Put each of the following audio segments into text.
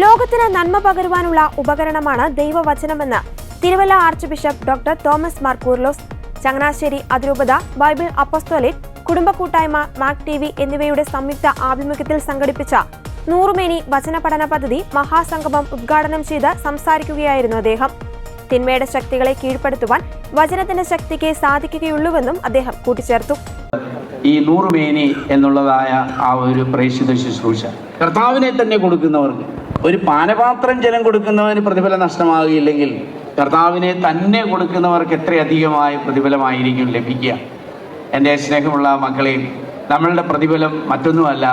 ലോകത്തിന് നന്മ പകരുവാനുള്ള ഉപകരണമാണ് ദൈവവചനമെന്ന് Thiruvalla archbishop doctor Thomas Mar Koorilos. Changanassery അതിരൂപത, ബൈബിൾ അപ്പസ്തോലിക്, കുടുംബ കൂട്ടായ്മ, മാക് TV എന്നിവയുടെ സംയുക്ത ആഭിമുഖ്യത്തിൽ സംഘടിപ്പിച്ച നൂറുമേനി വചന പഠന പദ്ധതി മഹാസംഗമം ഉദ്ഘാടനം ചെയ്ത് സംസാരിക്കുകയായിരുന്നു അദ്ദേഹം. തിന്മയുടെ ശക്തികളെ കീഴ്പ്പെടുത്തുവാൻ വചനത്തിന്റെ ശക്തിക്ക് സാധിക്കുകയുള്ളൂവെന്നും അദ്ദേഹം കൂട്ടിച്ചേർത്തു. ഈ നൂറുമേനി എന്നുള്ളതായ ആ ഒരു പ്രേക്ഷിത ശുശ്രൂഷ കർത്താവിനെ തന്നെ കൊടുക്കുന്നവർക്ക്, ഒരു പാനപാത്രം ജലം കൊടുക്കുന്നവന് പ്രതിഫലം നഷ്ടമാകുകയില്ലെങ്കിൽ കർത്താവിനെ തന്നെ കൊടുക്കുന്നവർക്ക് എത്രയധികമായ പ്രതിഫലമായിരിക്കും ലഭിക്കുക. എൻ്റെ സ്നേഹമുള്ള മക്കളെ, നമ്മളുടെ പ്രതിഫലം മറ്റൊന്നുമല്ല,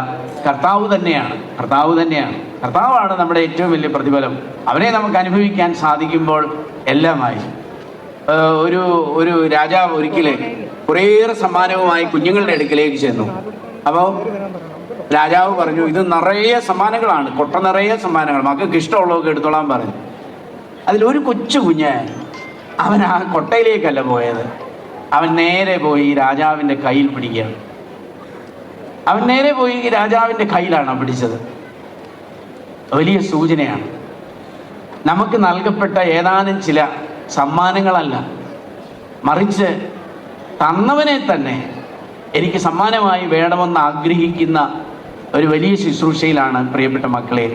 കർത്താവ് തന്നെയാണ്. കർത്താവാണ് നമ്മുടെ ഏറ്റവും വലിയ പ്രതിഫലം. അവനെ നമുക്ക് അനുഭവിക്കാൻ സാധിക്കുമ്പോൾ എല്ലാമായി. ഒരു രാജാവ് ഒരിക്കൽ കുറേയേറെ സമ്മാനവുമായി കുഞ്ഞുങ്ങളുടെ അടുക്കിലേക്ക് ചെന്നു. അപ്പോൾ രാജാവ് പറഞ്ഞു, ഇത് നിറയെ സമ്മാനങ്ങളാണ്, കൊട്ട നിറയെ സമ്മാനങ്ങൾ, മക്കൾക്ക് ഇഷ്ടമുള്ളതൊക്കെ എടുത്തോളാൻ പറഞ്ഞു. അതിലൊരു കൊച്ചു കുഞ്ഞ്, അവൻ ആ കൊട്ടയിലേക്കല്ല പോയത്, അവൻ നേരെ പോയി രാജാവിൻ്റെ കയ്യിൽ പിടിക്കുകയാണ്. അവൻ നേരെ പോയി രാജാവിൻ്റെ കയ്യിലാണ് പിടിച്ചത്. വലിയ സൂചനയാണ്. നമുക്ക് നൽകപ്പെട്ട ഏതാനും ചില സമ്മാനങ്ങളല്ല, മറിച്ച് തന്നവനെ തന്നെ എനിക്ക് സമ്മാനമായി വേണമെന്ന് ആഗ്രഹിക്കുന്ന ഒരു വലിയ ശുശ്രൂഷയിലാണ് പ്രിയപ്പെട്ട മക്കളെ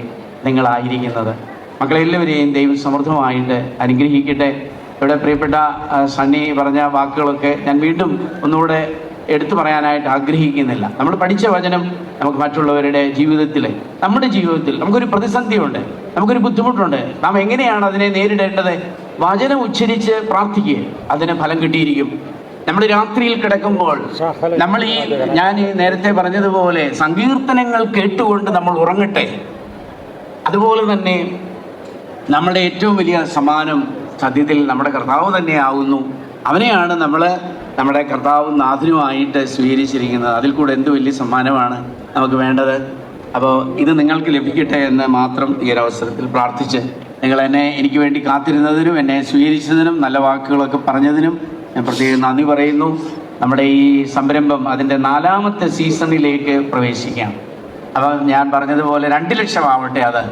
നിങ്ങളായിരിക്കുന്നത്. മക്കളെല്ലാവരെയും ദൈവം സമൃദ്ധമായിട്ട് അനുഗ്രഹിക്കട്ടെ. ഇവിടെ പ്രിയപ്പെട്ട സണ്ണി പറഞ്ഞ വാക്കുകളൊക്കെ ഞാൻ വീണ്ടും ഒന്നുകൂടെ എടുത്തു പറയാനായിട്ട് ആഗ്രഹിക്കുന്നില്ല. നമ്മൾ പഠിച്ച വചനം നമുക്ക് മറ്റുള്ളവരുടെ ജീവിതത്തിൽ, നമ്മുടെ ജീവിതത്തിൽ നമുക്കൊരു പ്രതിസന്ധിയുണ്ട്, നമുക്കൊരു ബുദ്ധിമുട്ടുണ്ട്, നാം എങ്ങനെയാണ് അതിനെ നേരിടേണ്ടത്? വചനം ഉച്ചരിച്ച് പ്രാർത്ഥിക്കുക, അതിന് ഫലം കിട്ടിയിരിക്കും. നമ്മൾ രാത്രിയിൽ കിടക്കുമ്പോൾ ഞാൻ നേരത്തെ പറഞ്ഞതുപോലെ സങ്കീർത്തനങ്ങൾ കേട്ടുകൊണ്ട് നമ്മൾ ഉറങ്ങട്ടെ. അതുപോലെ തന്നെ നമ്മുടെ ഏറ്റവും വലിയ സമ്മാനം സത്യത്തിൽ നമ്മുടെ കർത്താവ് തന്നെ ആകുന്നു. അവനെയാണ് നമ്മൾ നമ്മുടെ കർത്താവും നാഥനുമായിട്ട് സ്വീകരിച്ചിരിക്കുന്നത്. അതിൽ കൂടെ എന്ത് വലിയ സമ്മാനമാണ് നമുക്ക് വേണ്ടത്? അപ്പോൾ ഇത് നിങ്ങൾക്ക് ലഭിക്കട്ടെ എന്ന് മാത്രം ഈ ഒരവസരത്തിൽ പ്രാർത്ഥിച്ച്, നിങ്ങൾ എനിക്ക് വേണ്ടി കാത്തിരുന്നതിനും എന്നെ സ്വീകരിച്ചതിനും നല്ല വാക്കുകളൊക്കെ പറഞ്ഞതിനും ഞാൻ പ്രത്യേകം നന്ദി പറയുന്നു. നമ്മുടെ ഈ സംരംഭം അതിൻ്റെ 4ാമത്തെ സീസണിലേക്ക് പ്രവേശിക്കാം. അപ്പം ഞാൻ പറഞ്ഞതുപോലെ 2 ലക്ഷം ആവട്ടെ. അത്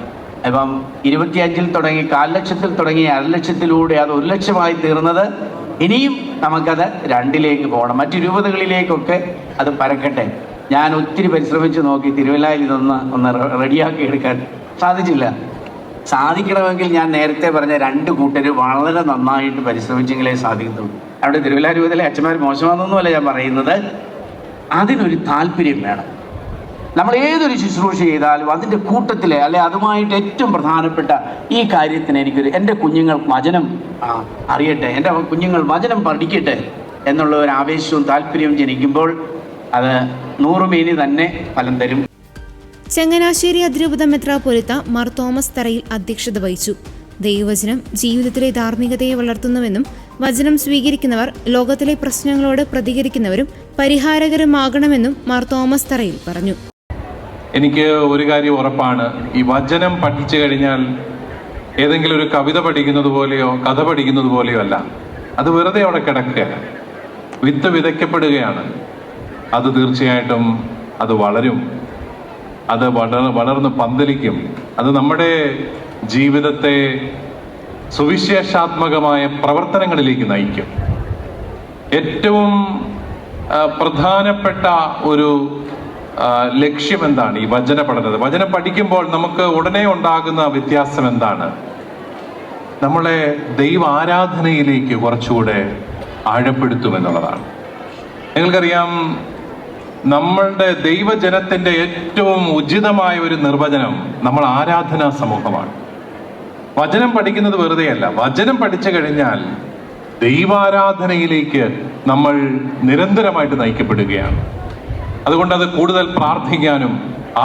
ഇപ്പം 25-ൽ തുടങ്ങി, 1/4 ലക്ഷത്തിൽ തുടങ്ങി, 1/2 ലക്ഷത്തിലൂടെ അത് 1 ലക്ഷമായി തീർന്നത്. ഇനിയും നമുക്കത് 2ലേക്ക് പോകണം, മറ്റു രൂപതകളിലേക്കൊക്കെ അത് പരക്കട്ടെ. ഞാൻ ഒത്തിരി പരിശ്രമിച്ച് നോക്കി, തിരുവല്ലയിൽ ഒന്ന് റെഡിയാക്കി എടുക്കാൻ സാധിച്ചില്ല. സാധിക്കണമെങ്കിൽ ഞാൻ നേരത്തെ പറഞ്ഞ 2 കൂട്ടർ വളരെ നന്നായിട്ട് പരിശ്രമിച്ചെങ്കിലേ സാധിക്കത്തുള്ളൂ. അവിടെ തിരുവല്ല രൂപതയിലെ അച്ഛന്മാർ മോശമാണെന്നൊന്നുമല്ല ഞാൻ പറയുന്നത്, അതിനൊരു താല്പര്യം വേണം. നമ്മൾ ഏതൊരു ശുശ്രൂഷ ചെയ്താലും അതിൻ്റെ കൂട്ടത്തിൽ, അല്ലെ അതുമായിട്ട് ഏറ്റവും പ്രധാനപ്പെട്ട ഈ കാര്യത്തിന് എൻ്റെ കുഞ്ഞുങ്ങൾ വചനം അറിയട്ടെ, എൻ്റെ കുഞ്ഞുങ്ങൾ വചനം പഠിക്കട്ടെ എന്നുള്ള ഒരു ആവേശവും താല്പര്യവും ജനിക്കുമ്പോൾ അത് 100 മേനി തന്നെ ഫലം തരും. ചങ്ങനാശ്ശേരി അതിരൂപത മെത്രാപ്പൊലീത്ത മാർ തോമസ് തറയിൽ അധ്യക്ഷത വഹിച്ചു. ദൈവവചനം ജീവിതത്തിലെ ധാർമ്മികതയെ വളർത്തുന്നുവെന്നും വചനം സ്വീകരിക്കുന്നവർ ലോകത്തിലെ പ്രശ്നങ്ങളോട് പ്രതികരിക്കുന്നവരും പരിഹാരകരുമാകണമെന്നും മാർ തോമസ് തറയിൽ പറഞ്ഞു. എനിക്ക് ഒരു കാര്യം ഉറപ്പാണ്, ഈ വചനം പഠിച്ചു കഴിഞ്ഞാൽ ഏതെങ്കിലും ഒരു കവിത പഠിക്കുന്നത് പോലെയോ കഥ പഠിക്കുന്നത് പോലെയോ അല്ല. അത് വെറുതെ അവിടെ കിടക്കുകയാണ്, വിത്ത് വിതയ്ക്കപ്പെടുകയാണ്. അത് തീർച്ചയായിട്ടും അത് വളരും, അത് വളർന്ന് പന്തലിക്കും. അത് നമ്മുടെ ജീവിതത്തെ സുവിശേഷാത്മകമായ പ്രവർത്തനങ്ങളിലേക്ക് നയിക്കും. ഏറ്റവും പ്രധാനപ്പെട്ട ഒരു ലക്ഷ്യം എന്താണ് ഈ വചന പഠനത്? വചനം പഠിക്കുമ്പോൾ നമുക്ക് ഉടനെ ഉണ്ടാകുന്ന വ്യത്യാസം എന്താണ്? നമ്മളെ ദൈവ ആരാധനയിലേക്ക് കുറച്ചുകൂടെ ആഴപ്പെടുത്തുമെന്നുള്ളതാണ്. നിങ്ങൾക്കറിയാം, നമ്മളുടെ ദൈവജനത്തിന്റെ ഏറ്റവും ഉചിതമായ ഒരു നിർവചനം നമ്മൾ ആരാധനാ സമൂഹമാണ്. വചനം പഠിക്കുന്നത് വെറുതെയല്ല. വചനം പഠിച്ചു കഴിഞ്ഞാൽ ദൈവാരാധനയിലേക്ക് നമ്മൾ നിരന്തരമായിട്ട് നയിക്കപ്പെടുകയാണ്. അതുകൊണ്ട് അത് കൂടുതൽ പ്രാർത്ഥിക്കാനും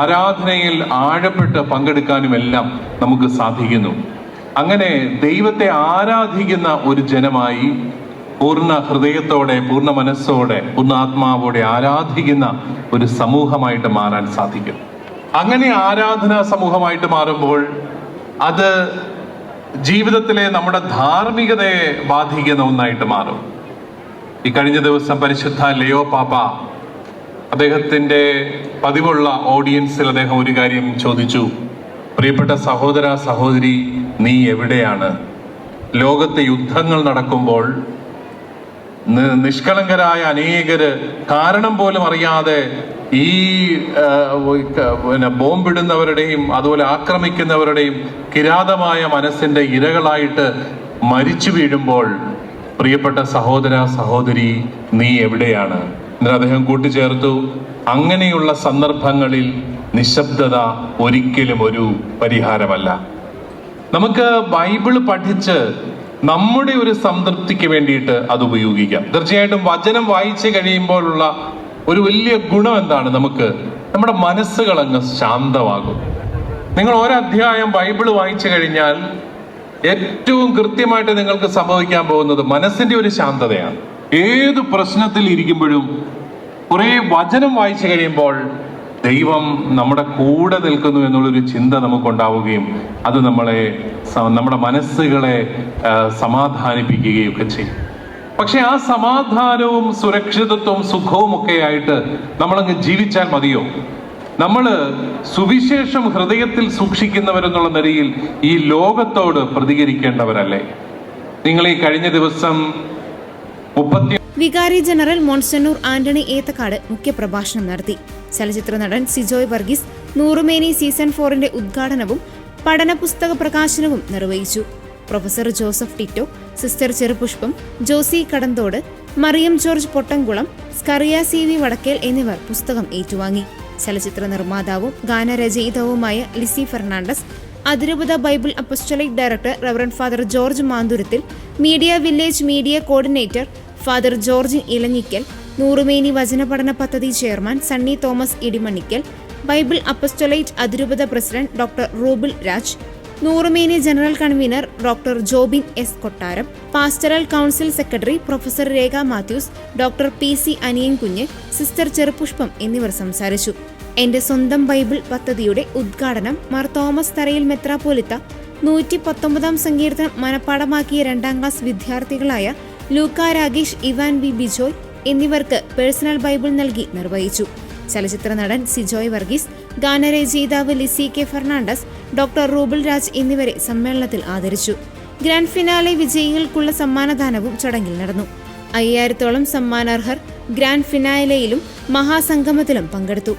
ആരാധനയിൽ ആഴപ്പെട്ട് പങ്കെടുക്കാനും എല്ലാം നമുക്ക് സാധിക്കുന്നു. അങ്ങനെ ദൈവത്തെ ആരാധിക്കുന്ന ഒരു ജനമായി പൂർണ്ണ ഹൃദയത്തോടെ, പൂർണ്ണ മനസ്സോടെ, പൂർണ്ണ ആത്മാവോടെ ആരാധിക്കുന്ന ഒരു സമൂഹമായിട്ട് മാറാൻ സാധിക്കും. അങ്ങനെ ആരാധനാ സമൂഹമായിട്ട് മാറുമ്പോൾ അത് ജീവിതത്തിലെ നമ്മുടെ ധാർമ്മികതയെ ബാധിക്കുന്ന ഒന്നായിട്ട് മാറും. ഈ കഴിഞ്ഞ ദിവസം പരിശുദ്ധ ലിയോ പാപ്പ അദ്ദേഹത്തിന്റെ പതിവുള്ള ഓഡിയൻസിൽ അദ്ദേഹം ഒരു കാര്യം ചോദിച്ചു. പ്രിയപ്പെട്ട സഹോദര സഹോദരി, നീ എവിടെയാണ്? ലോകത്തെ യുദ്ധങ്ങൾ നടക്കുമ്പോൾ നിഷ്കളങ്കരായ അനേകര് കാരണം പോലും അറിയാതെ ഈ ബോംബിടുന്നവരുടെയും അതുപോലെ ആക്രമിക്കുന്നവരുടെയും കിരാതമായ മനസ്സിന്റെ ഇരകളായിട്ട് മരിച്ചു വീഴുമ്പോൾ, പ്രിയപ്പെട്ട സഹോദര സഹോദരി, നീ എവിടെയാണ്? എന്നിട്ട് അദ്ദേഹം കൂട്ടിച്ചേർത്തു, അങ്ങനെയുള്ള സന്ദർഭങ്ങളിൽ നിശബ്ദത ഒരിക്കലും ഒരു പരിഹാരമല്ല. നമുക്ക് ബൈബിള് പഠിച്ച് നമ്മുടെ ഒരു സംതൃപ്തിക്ക് വേണ്ടിയിട്ട് അത് ഉപയോഗിക്കാം. തീർച്ചയായിട്ടും വചനം വായിച്ചു കഴിയുമ്പോഴുള്ള ഒരു വലിയ ഗുണം എന്താണ്? നമ്മുടെ മനസ്സുകൾ അങ്ങ് ശാന്തമാകും. നിങ്ങൾ ഒരധ്യായം ബൈബിള് വായിച്ചു കഴിഞ്ഞാൽ ഏറ്റവും കൃത്യമായിട്ട് നിങ്ങൾക്ക് സംഭവിക്കാൻ പോകുന്നത് മനസ്സിന്റെ ഒരു ശാന്തതയാണ്. ഏത് പ്രശ്നത്തിൽ ഇരിക്കുമ്പോഴും കുറെ വചനം വായിച്ചു കഴിയുമ്പോൾ ദൈവം നമ്മുടെ കൂടെ നിൽക്കുന്നു എന്നുള്ളൊരു ചിന്ത നമുക്കുണ്ടാവുകയും അത് നമ്മുടെ മനസ്സുകളെ സമാധാനിപ്പിക്കുകയൊക്കെ ചെയ്യും. പക്ഷെ ആ സമാധാനവും സുരക്ഷിതത്വവും സുഖവും ഒക്കെ ആയിട്ട് നമ്മളങ്ങ് ജീവിച്ചാൽ മതിയോ? സുവിശേഷം ഹൃദയത്തിൽ സൂക്ഷിക്കുന്നവരെന്നുള്ള നിലയിൽ ഈ ലോകത്തോട് പ്രതികരിക്കേണ്ടവരല്ലേ? നിങ്ങൾ ഈ കഴിഞ്ഞ ദിവസം വികാരി ജനറൽ മോൺസന്നൂർ ആന്റണി ഏത്തക്കാട് മുഖ്യപ്രഭാഷണം നടത്തി. ചലച്ചിത്ര നടൻ സിജോയ് വർഗീസ് നൂറുമേനി സീസൺ 4 ഉദ്ഘാടനവും പഠന പുസ്തക പ്രകാശനവും നിർവഹിച്ചു. Professor Joseph Tito, sister Cherupushpam, Josy Kadanthode, Mariam George Pottamkulam, Scaria CV Vadakkel എന്നിവർ പുസ്തകം ഏറ്റുവാങ്ങി. ചലച്ചിത്ര നിർമ്മാതാവും ഗാനരചയിതാവുമായ ലിസി ഫെർണാണ്ടസ്, അതിരൂപത Bible apostolic director reverend father George Manthurathil, media village media coordinator father George Elanjikkal, Noorumeni വചന പഠന പദ്ധതി chairman Sunny Thomas Idimannickal, Bible apostolate അതിരൂപത president doctor Rubil Raj, Noorumeni general convener doctor Jobin S. Kottaram, pastoral council secretary professor Rekha Mathews, doctor PC Aniyankunju, sister Cherupushpam എന്നിവർ സംസാരിച്ചു. എന്റെ സ്വന്തം Bible പദ്ധതിയുടെ ഉദ്ഘാടനം മാർ തോമസ് തറയിൽ മെത്രാപ്പോലിത്ത 119 സങ്കീർത്തനം മനഃപ്പാഠമാക്കിയ 2ാം ക്ലാസ് വിദ്യാർത്ഥികളായ ലൂക്ക രാഗേഷ്, ഇവാൻ B. ബിജോയ് എന്നിവർക്ക് പേഴ്സണൽ ബൈബിൾ നൽകി നിർവഹിച്ചു. ചലച്ചിത്ര നടൻ സിജോയ് വർഗീസ്, ഗാനരചയിതാവ് Lissy K. Fernandes, doctor Rubil Raj എന്നിവരെ സമ്മേളനത്തിൽ ആദരിച്ചു. ഗ്രാൻഡ് ഫിനാലെ വിജയികൾക്കുള്ള സമ്മാനദാനവും ചടങ്ങിൽ നടന്നു. 5000-ഓളം സമ്മാനാർഹർ ഗ്രാൻഡ് ഫിനാലയിലും മഹാസംഗമത്തിലും പങ്കെടുത്തു.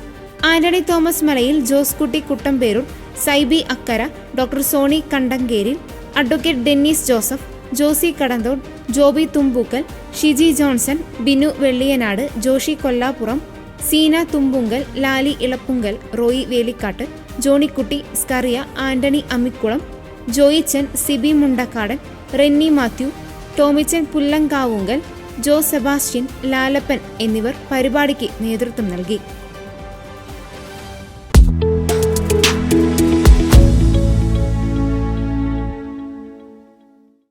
Antony Thomas Malayil, Jose Kutty Kuttamperoor, Siby Akkara, doctor Soni Kandankeril, advocate Dennis Joseph, Josy Kadanthode, Joby Thumpookkal, Shiji Johnson, Binu Velliyanad, Joshy Kollappuram, Seena Thumpunkal, Lali Elappunkal, Roy Velikkattu, Johnykutty, Scaria, Antony Ammikulam, Joychan, Siby Mundakkadan, Renny Mathew, Tomichan Pullankavunkal, Jo Sebastian, Lalappan എന്നിവർ പരിപാടിക്ക് നേതൃത്വം നൽകി.